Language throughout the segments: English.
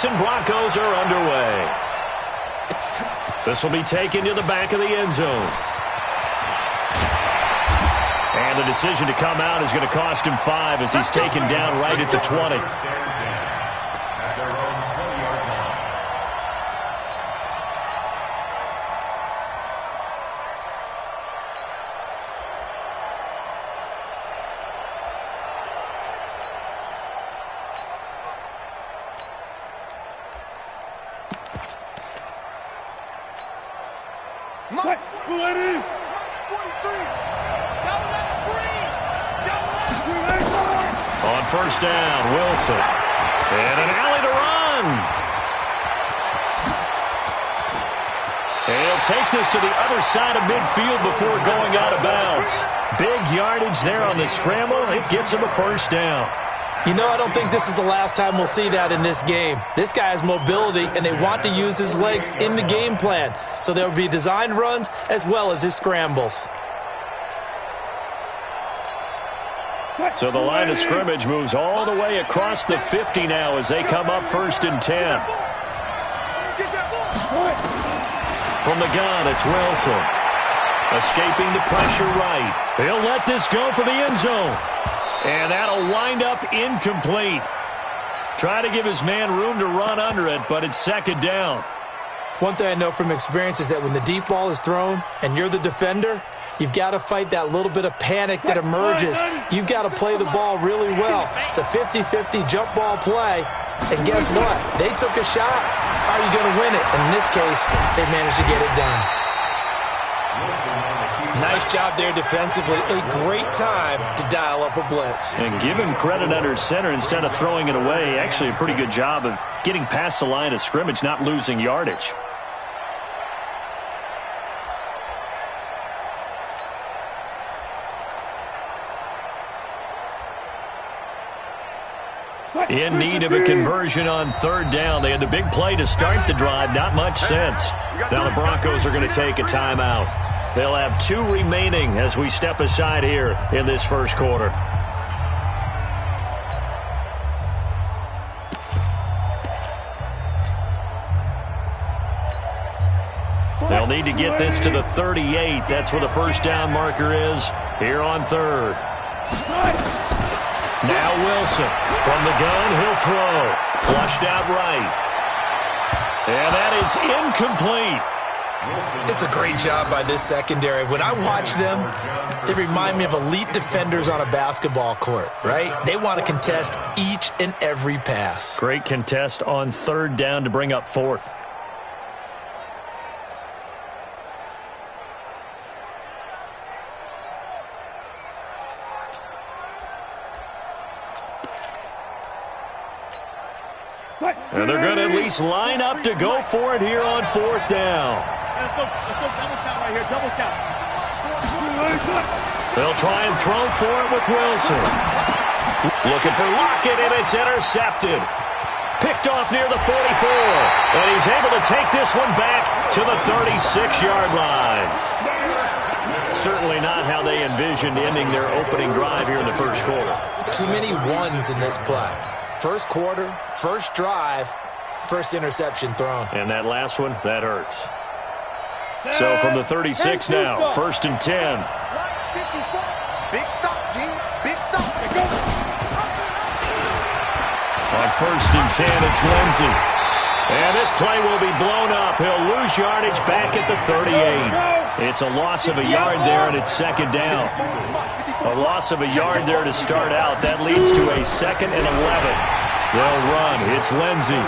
and Broncos are underway. This will be taken to the back of the end zone. And the decision to come out is going to cost him 5 as he's taken down right at the 20. On first down, Wilson. And an alley to run. He'll take this to the other side of midfield before going out of bounds. Big yardage there on the scramble. It gets him a first down. You know, I don't think this is the last time we'll see that in this game. This guy has mobility, and they want to use his legs in the game plan. So there will be designed runs as well as his scrambles. So the line of scrimmage moves all the way across the 50 now as they come up first and 10. From the gun, it's Wilson. Escaping the pressure right. He'll let this go for the end zone. And that'll wind up incomplete. Try to give his man room to run under it, but it's second down. One thing I know from experience is that when the deep ball is thrown and you're the defender, you've got to fight that little bit of panic that emerges. You've got to play the ball really well. It's a 50-50 jump ball play. And guess what? They took a shot. How are you going to win it? And in this case, they managed to get it done. Nice job there defensively. A great time to dial up a blitz. And give him credit under center instead of throwing it away. Actually a pretty good job of getting past the line of scrimmage, not losing yardage. In need of a conversion on third down. They had the big play to start the drive. Not much sense. Now the Broncos are going to take a timeout. They'll have 2 remaining as we step aside here in this first quarter. They'll need to get this to the 38. That's where the first down marker is here on third. Now Wilson. From the gun, he'll throw. Flushed out right. And that is incomplete. It's a great job by this secondary. When I watch them, they remind me of elite defenders on a basketball court, right? They want to contest each and every pass. Great contest on third down to bring up fourth. And they're going to at least line up to go for it here on fourth down. Let's go double count right here, double count. They'll try and throw for it with Wilson. Looking for Lockett, and it's intercepted. Picked off near the 44. And he's able to take this one back to the 36-yard line. Certainly not how they envisioned ending their opening drive here in the first quarter. Too many ones in this play. First quarter, first drive, first interception thrown. And that last one, that hurts. So from the 36 now, first and 10. Big stop, G. Big stop. On first and 10, it's Lindsey. And this play will be blown up. He'll lose yardage back at the 38. It's a loss of a yard there, and it's second down. A loss of a yard there to start out. That leads to a second and 11. They'll run. It's Lindsey.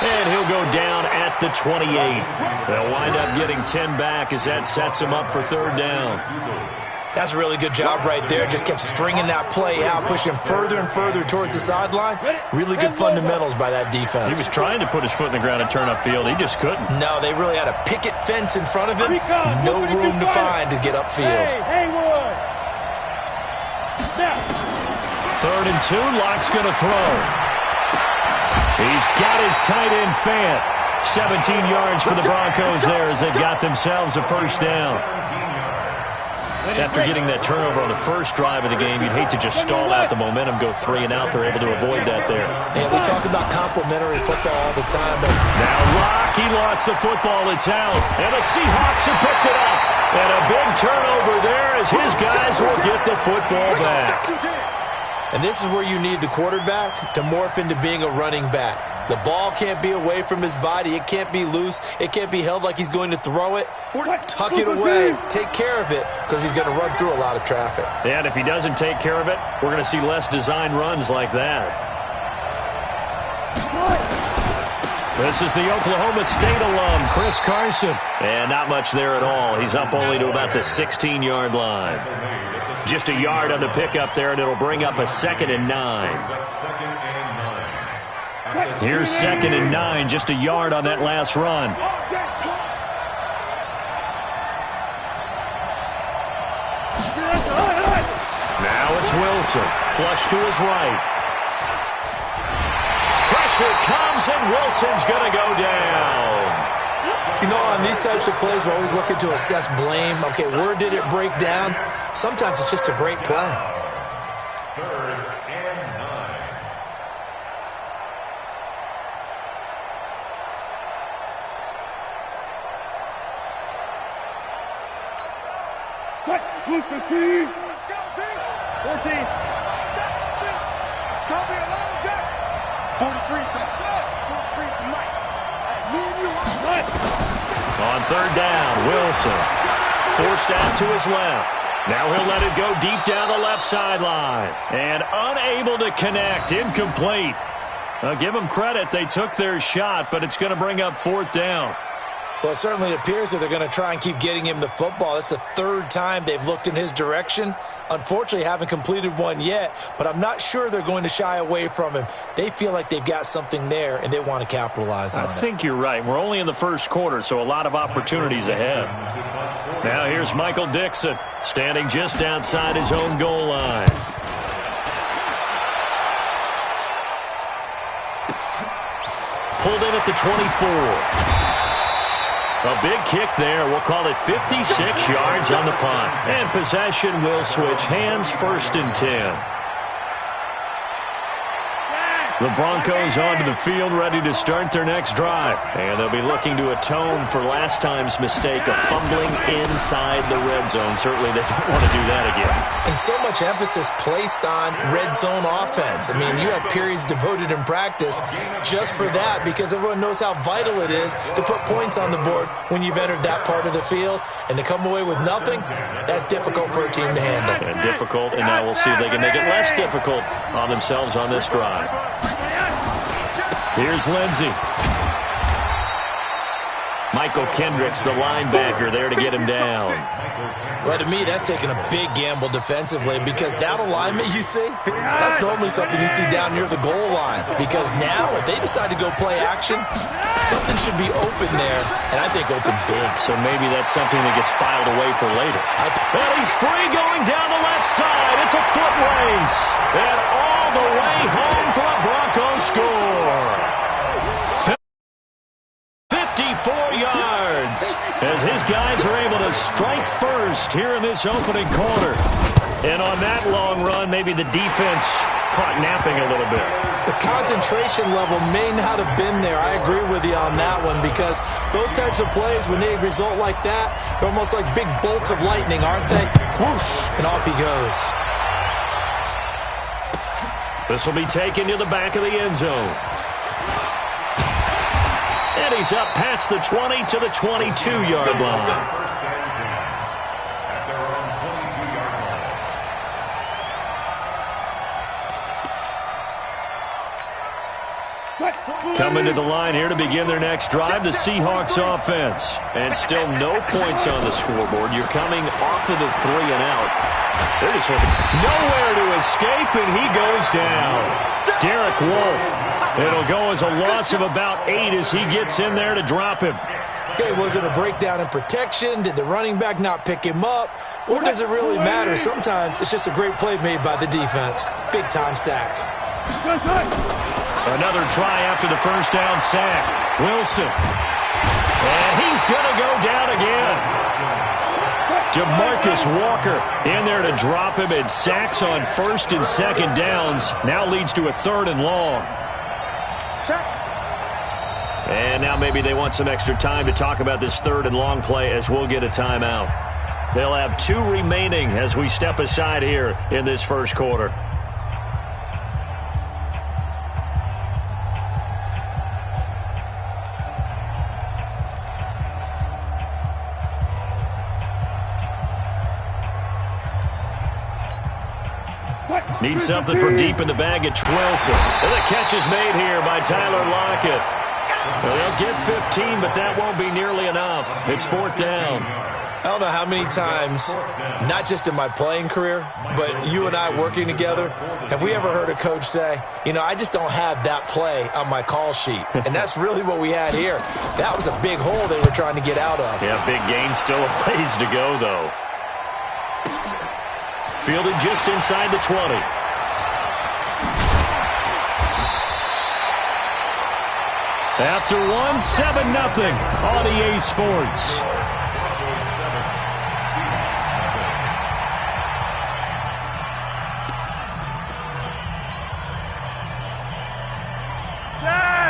And he'll go down at the 28. They'll wind up getting 10 back as that sets him up for third down. That's a really good job right there. Just kept stringing that play out, pushing him further and further towards the sideline. Really good fundamentals by that defense. He was trying to put his foot in the ground and turn upfield. He just couldn't. No, they really had a picket fence in front of him. No room to find to get upfield. Third and 2, Locke's going to throw. He's got his tight end Fant. 17 yards for the Broncos there as they've got themselves a first down. After getting that turnover on the first drive of the game, you'd hate to just stall out the momentum, go 3 and out. They're able to avoid that there. And we talk about complimentary football all the time. But now Locke, he lost the football. It's out. And the Seahawks have picked it up. And a big turnover there as his guys will get the football back. And this is where you need the quarterback to morph into being a running back. The ball can't be away from his body. It can't be loose. It can't be held like he's going to throw it. Tuck it away. Take care of it because he's going to run through a lot of traffic. And if he doesn't take care of it, we're going to see less design runs like that. This is the Oklahoma State alum, Chris Carson. And not much there at all. He's up only to about the 16-yard line. Just a yard on the pickup there, and it'll bring up a 2nd and 9. Here's 2nd and 9, just a yard on that last run. Now it's Wilson, flush to his right. Pressure comes, and Wilson's going to go down. You know, on these types of plays, we're always looking to assess blame. Okay, where did it break down? Sometimes it's just a great play. 3rd and 9. Let's go, team. 14. It's going to be a long day. 43's the shot. 43's the mic. Me and you are on 3rd down, Wilson forced out to his left. Now he'll let it go deep down the left sideline. And unable to connect, incomplete. I'll give them credit. They took their shot, but it's going to bring up 4th down. Well, it certainly appears that they're going to try and keep getting him the football. That's the 3rd time they've looked in his direction. Unfortunately, haven't completed one yet, but I'm not sure they're going to shy away from him. They feel like they've got something there, and they want to capitalize on it. I think you're right. We're only in the first quarter, so a lot of opportunities ahead. Now here's Michael Dixon, standing just outside his own goal line. Pulled in at the 24. A big kick there. We'll call it 56 yards on the punt. And possession will switch hands, 1st and 10. The Broncos onto the field, ready to start their next drive. And they'll be looking to atone for last time's mistake of fumbling inside the red zone. Certainly they don't want to do that again. And so much emphasis placed on red zone offense. I mean, you have periods devoted in practice just for that because everyone knows how vital it is to put points on the board when you've entered that part of the field. And to come away with nothing, that's difficult for a team to handle. And difficult, and now we'll see if they can make it less difficult on themselves on this drive. Here's Lindsey. Michael Kendricks, the linebacker, there to get him down. Well, to me, that's taking a big gamble defensively because that alignment you see, that's normally something you see down near the goal line. Because now, if they decide to go play action, something should be open there, and I think open big. So maybe that's something that gets filed away for later. Well, he's free going down the left side. It's a foot race. And all the way home for a Broncos score. 54 yards as his guys are able to strike first here in this opening quarter. And on that long run, maybe the defense caught napping a little bit. The concentration level may not have been there. I agree with you on that one because those types of plays, when they result like that, they're almost like big bolts of lightning, aren't they? Whoosh, and off he goes. This will be taken to the back of the end zone. And he's up past the 20 to the 22-yard line. Coming to the line here to begin their next drive, the Seahawks offense. And still no points on the scoreboard. You're coming off of the 3 and out. They're just nowhere to escape, and he goes down. Derek Wolfe. It'll go as a loss of about 8 as he gets in there to drop him. Okay, was it a breakdown in protection? Did the running back not pick him up? Or does it really matter? Sometimes it's just a great play made by the defense. Big-time sack. Another try after the first down sack. Wilson. And he's going to go down again. DeMarcus Walker in there to drop him, and sacks on first and second downs. Now leads to a 3rd and long. Check. And now maybe they want some extra time to talk about this 3rd and long play as we'll get a timeout. They'll have 2 remaining as we step aside here in this first quarter. Need something from deep in the bag at Wilson. And the catch is made here by Tyler Lockett. Well, they'll get 15, but that won't be nearly enough. It's 4th down. I don't know how many times, not just in my playing career, but you and I working together, have we ever heard a coach say, you know, I just don't have that play on my call sheet. And that's really what we had here. That was a big hole they were trying to get out of. Yeah, big gain, still a ways to go, though. Fielded just inside the 20. After 1, 7-0 on EA Sports.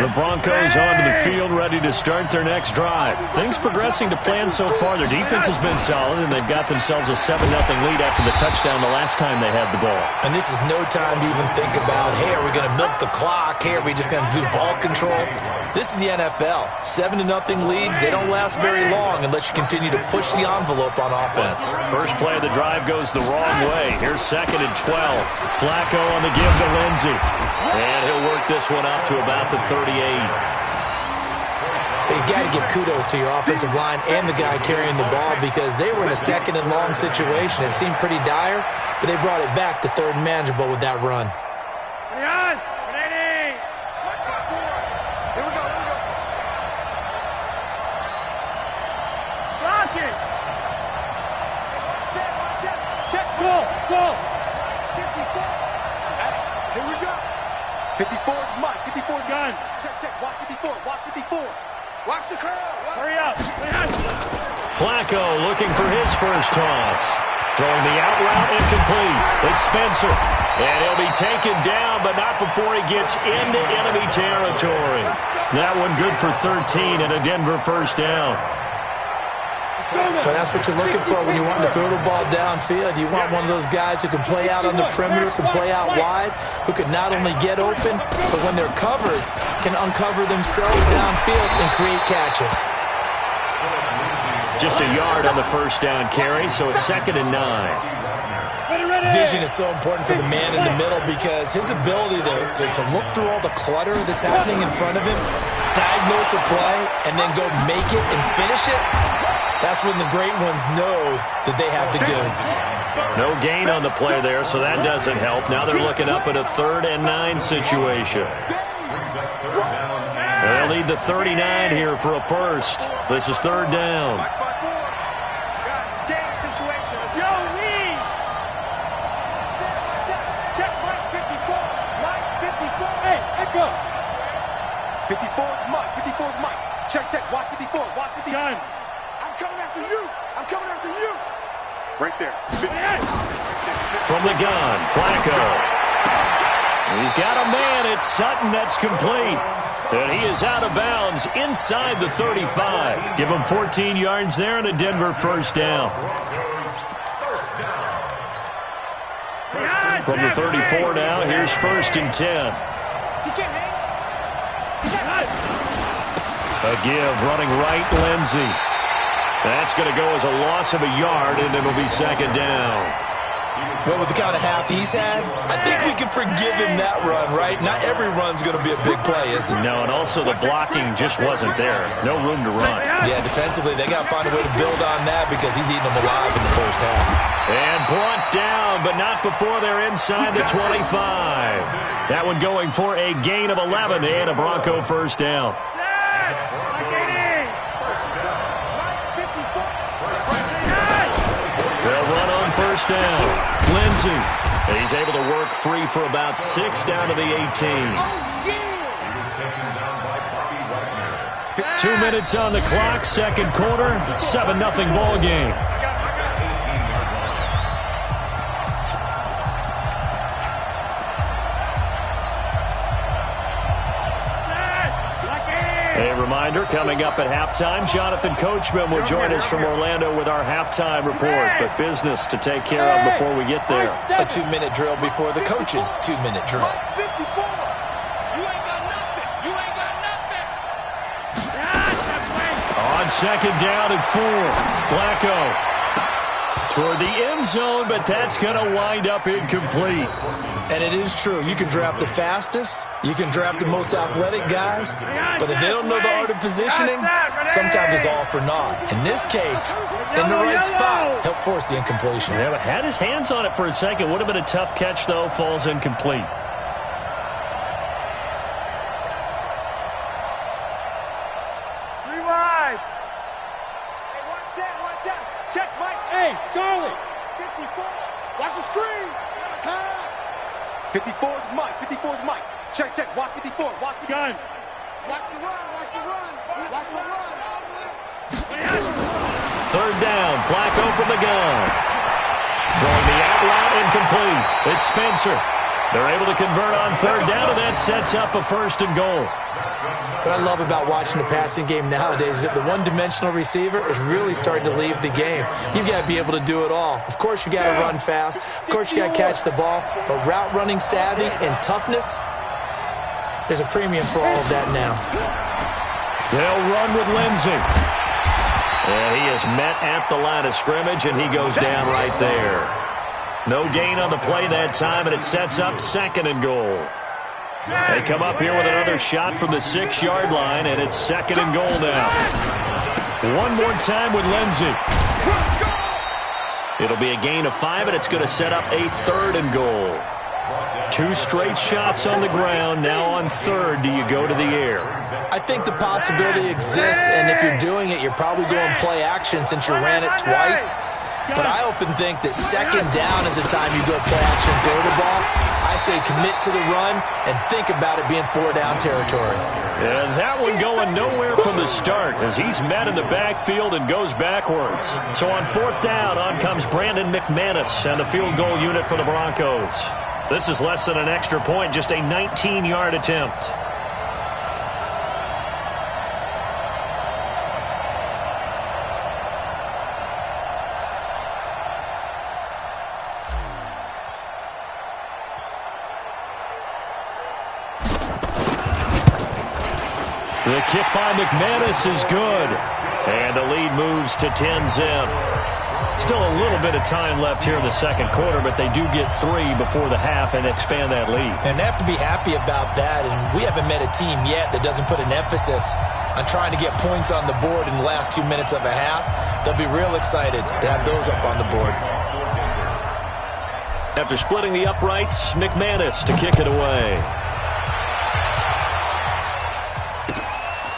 The Broncos onto the field, ready to start their next drive. Things progressing to plan so far. Their defense has been solid, and they've got themselves a 7-0 lead after the touchdown the last time they had the ball. And this is no time to even think about, hey, are we going to milk the clock? Hey, are we just going to do ball control? This is the NFL. 7-0 leads, they don't last very long unless you continue to push the envelope on offense. First play of the drive goes the wrong way. Here's 2nd and 12. Flacco on the give to Lindsey. And he'll work this one up to about the 38. You got to give kudos to your offensive line and the guy carrying the ball because they were in a 2nd and long situation. It seemed pretty dire, but they brought it back to 3rd and manageable with that run. Go. 54. Here we go. 54 is Mike. 54 is gun. Check. Watch 54. Watch 54. Watch the curl. Hurry up. Flacco looking for his first toss. Throwing the out route incomplete. It's Spencer. And he'll be taken down, but not before he gets into enemy territory. That one good for 13 and a Denver first down. But that's what you're looking for when you want to throw the ball downfield. You want one of those guys who can play out on the perimeter, can play out wide, who can not only get open, but when they're covered, can uncover themselves downfield and create catches. Just a yard on the first down carry, so it's 2nd and 9. Vision is so important for the man in the middle because his ability to look through all the clutter that's happening in front of him, diagnose a play, and then go make it and finish it, that's when the great ones know that they have the goods. No gain on the play there, so that doesn't help. Now they're looking up at a 3rd and 9 situation. They'll need the 39 here for a first. This is 3rd down. Go. 54 is Mike. 54 is Mike. Check. Watch 54. Watch 54. Gun. I'm coming after you. Right there. 58. From the gun, Flacco. He's got a man. It's Sutton that's complete. And he is out of bounds inside the 35. Give him 14 yards there and a Denver first down. From the 34 now, here's 1st and 10. A give running right, Lindsey. That's going to go as a loss of a yard, and it'll be 2nd down. Well, with the kind of half he's had, I think we can forgive him that run, right? Not every run's going to be a big play, is it? No, and also the blocking just wasn't there. No room to run. Yeah, defensively, they got to find a way to build on that because he's eating them alive in the first half. And brought down, but not before they're inside the 25. That one going for a gain of 11 and a Bronco first down. They'll run on first down. Lindsey. He's able to work free for about 6 down to the 18. 2 minutes on the clock, second quarter, 7-0 ball game. A reminder, coming up at halftime, Jonathan Coachman will join us from Orlando with our halftime report. But business to take care of before we get there. A 2-minute drill before the coach's 2-minute drill. 54. On second down and 4, Flacco toward the end zone, but that's going to wind up incomplete. And it is true. You can draft the fastest. You can draft the most athletic guys. But if they don't know the art of positioning, sometimes it's all for naught. In this case, in the right spot, help force the incompletion. Yeah, but had his hands on it for a second. Would have been a tough catch, though. Falls incomplete. Check, Mike. Hey, Charlie. 54. Watch the screen. Pass. 54 is Mike. 54 is Mike. Check. Watch 54. Watch the gun. Watch the run. Watch the run. Watch the run. Third down. Flacco from the gun. Throwing the out route incomplete. It's Spencer. They're able to convert on third down, and that sets up a 1st and goal. What I love about watching the passing game nowadays is that the one-dimensional receiver is really starting to leave the game. You've got to be able to do it all. Of course, you got to run fast. Of course, you got to catch the ball. But route running savvy and toughness, there's a premium for all of that now. They'll run with Lindsey. And he is met at the line of scrimmage, and he goes down right there. No gain on the play that time, and it sets up 2nd and goal. They come up here with another shot from the 6-yard line, and it's 2nd and goal now. One more time with Lindsey. It'll be a gain of 5, and it's going to set up a 3rd and goal. 2 straight shots on the ground. Now on 3rd, do you go to the air? I think the possibility exists, and if you're doing it, you're probably going play action since you ran it twice. But I often think that 2nd down is the time you go play action, throw the ball. I say commit to the run and think about it being 4-down territory. And that one going nowhere from the start as he's met in the backfield and goes backwards. So on 4th down, on comes Brandon McManus and the field goal unit for the Broncos. This is less than an extra point, just a 19-yard attempt. The kick by McManus is good. And the lead moves to 10-zip. Still a little bit of time left here in the 2nd quarter, but they do get 3 before the half and expand that lead. And they have to be happy about that. And we haven't met a team yet that doesn't put an emphasis on trying to get points on the board in the last 2 minutes of a half. They'll be real excited to have those up on the board. After splitting the uprights, McManus to kick it away.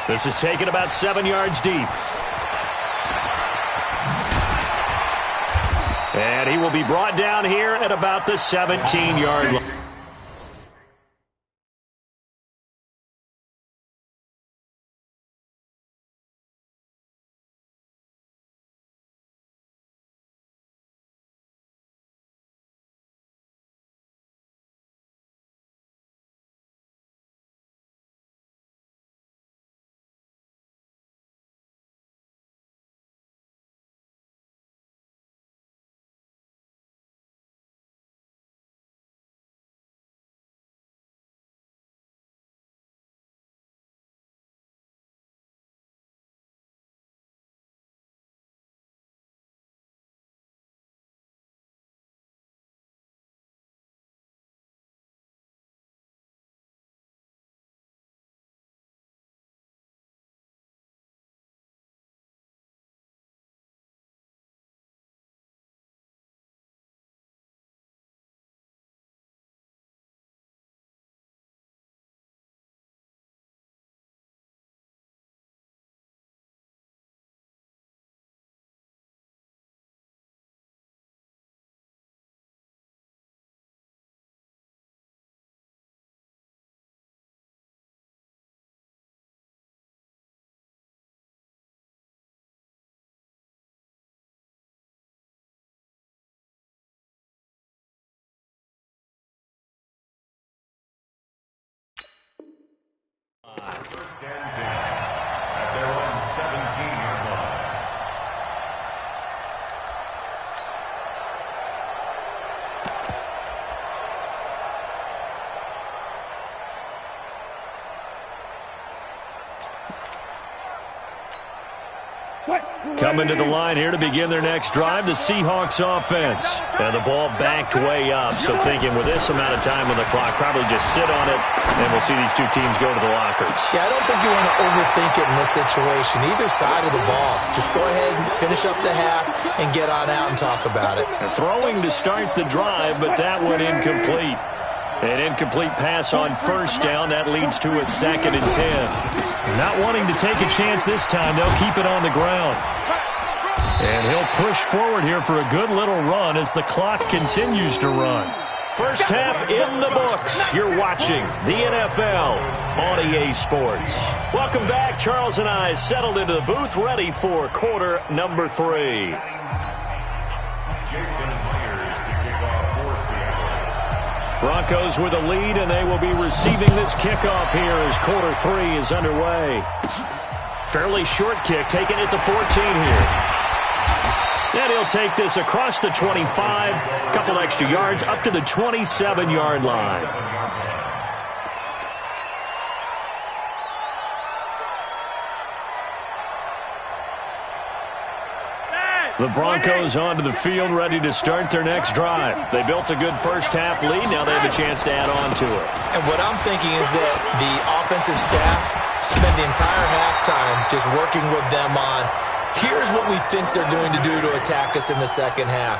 This is taken about 7 yards deep. And he will be brought down here at about the 17-yard line. First and 10. Coming to the line here to begin their next drive, the Seahawks offense. And the ball backed way up, so thinking with this amount of time on the clock, probably just sit on it, and we'll see these two teams go to the lockers. Yeah, I don't think you want to overthink it in this situation. Either side of the ball. Just go ahead and finish up the half and get on out and talk about it. Throwing to start the drive, but that one incomplete. An incomplete pass on first down. That leads to a 2nd and 10. Not wanting to take a chance this time. They'll keep it on the ground. And he'll push forward here for a good little run as the clock continues to run. First half in the books. You're watching the NFL on EA Sports. Welcome back. Charles and I settled into the booth, ready for quarter number 3. Broncos with a lead, and they will be receiving this kickoff here as quarter 3 is underway. Fairly short kick, taken at the 14 here. And he'll take this across the 25, a couple extra yards, up to the 27-yard line. The Broncos onto the field, ready to start their next drive. They built a good first-half lead. Now they have a chance to add on to it. And what I'm thinking is that the offensive staff spend the entire halftime just working with them on, here's what we think they're going to do to attack us in the second half.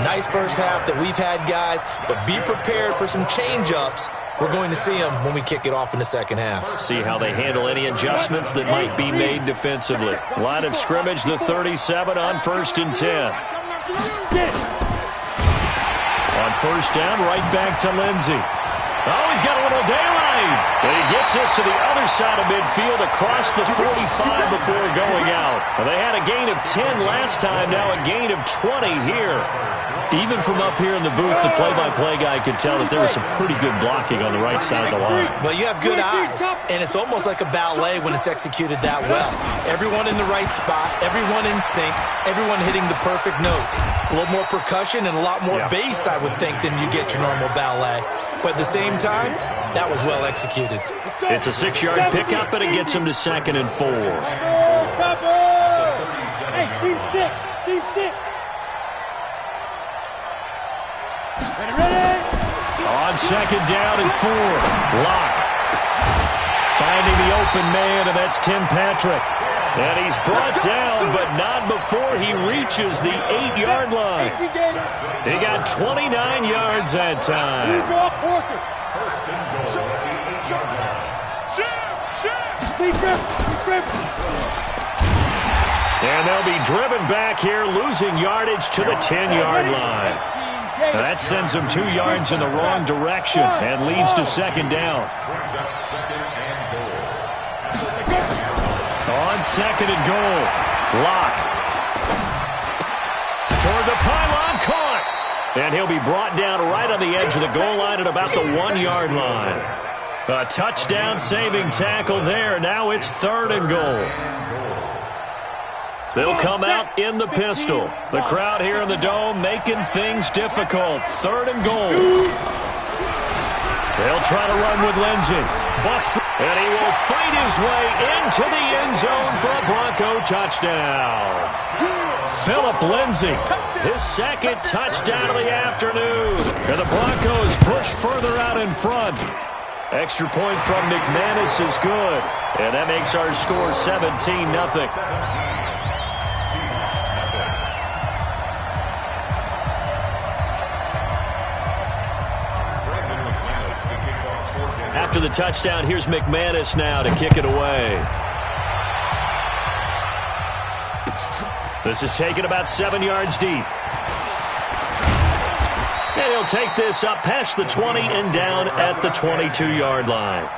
Nice first half that we've had, guys, but be prepared for some change-ups. We're going to see them when we kick it off in the second half. See how they handle any adjustments that might be made defensively. Line of scrimmage, the 37 on 1st and 10. On first down, right back to Lindsey. Oh, he's got a little daylight. And he gets us to the other side of midfield across the 45 before going out. Well, they had a gain of 10 last time, now a gain of 20 here. Even from up here in the booth, the play-by-play guy could tell that there was some pretty good blocking on the right side of the line. Well, you have good eyes, and it's almost like a ballet when it's executed that well. Everyone in the right spot, everyone in sync, everyone hitting the perfect notes. A little more percussion and a lot more bass, I would think, than you get your normal ballet. But at the same time, that was well executed. It's a 6-yard pickup, and it gets him to 2nd and 4. Hey, team 6, team 6. On 2nd down and 4. Lock. Finding the open man, and that's Tim Patrick. And he's brought down, but not before he reaches the 8-yard line. He got 29 yards that time. And they'll be driven back here, losing yardage to the 10-yard line. Now that sends them 2 yards in the wrong direction and leads to 2nd down. On 2nd and goal, Lock. Toward the pylon, caught. And he'll be brought down right on the edge of the goal line at about the 1-yard line. A touchdown-saving tackle there. Now it's 3rd and goal. They'll come out in the pistol. The crowd here in the Dome making things difficult. 3rd and goal. They'll try to run with Lindsey. And he will fight his way into the end zone for a Bronco touchdown. Phillip Lindsey, his 2nd touchdown of the afternoon. And the Broncos push further out in front. Extra point from McManus is good. And that makes our score 17-0. After the touchdown, here's McManus now to kick it away. This is taken about 7 yards deep. And he'll take this up past the 20 and down at the 22-yard line.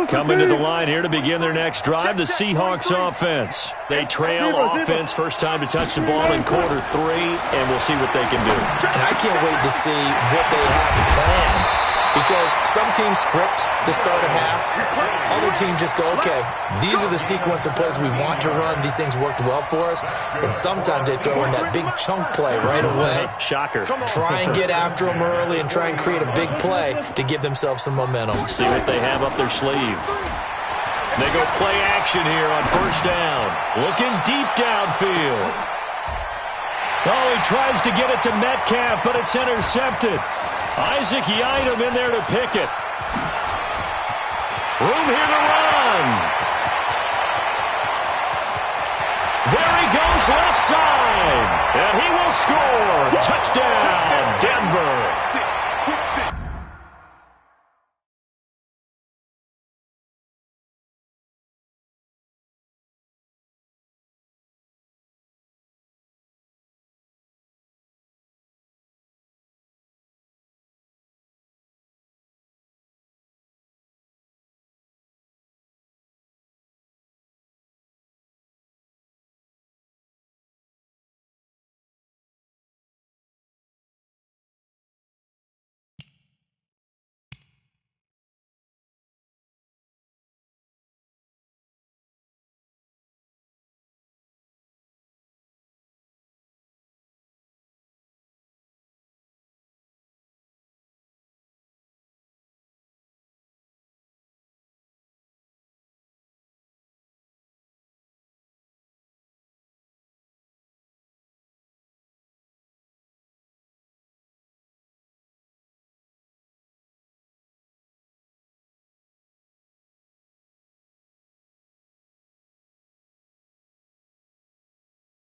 Coming to the line here to begin their next drive, the Seahawks offense. They trail offense first time to touch the ball in quarter 3, and we'll see what they can do. And I can't wait to see what they have planned, because some teams script to start a half. Other teams just go, okay, these are the sequence of plays we want to run. These things worked well for us. And sometimes they throw in that big chunk play right away. Shocker. Try and get after them early and try and create a big play to give themselves some momentum. See what they have up their sleeve. They go play action here on first down. Looking deep downfield. Oh, he tries to get it to Metcalf, but it's intercepted. Isaac Yiadom in there to pick it. Room here to run. There he goes left side. And he will score. Touchdown, Denver.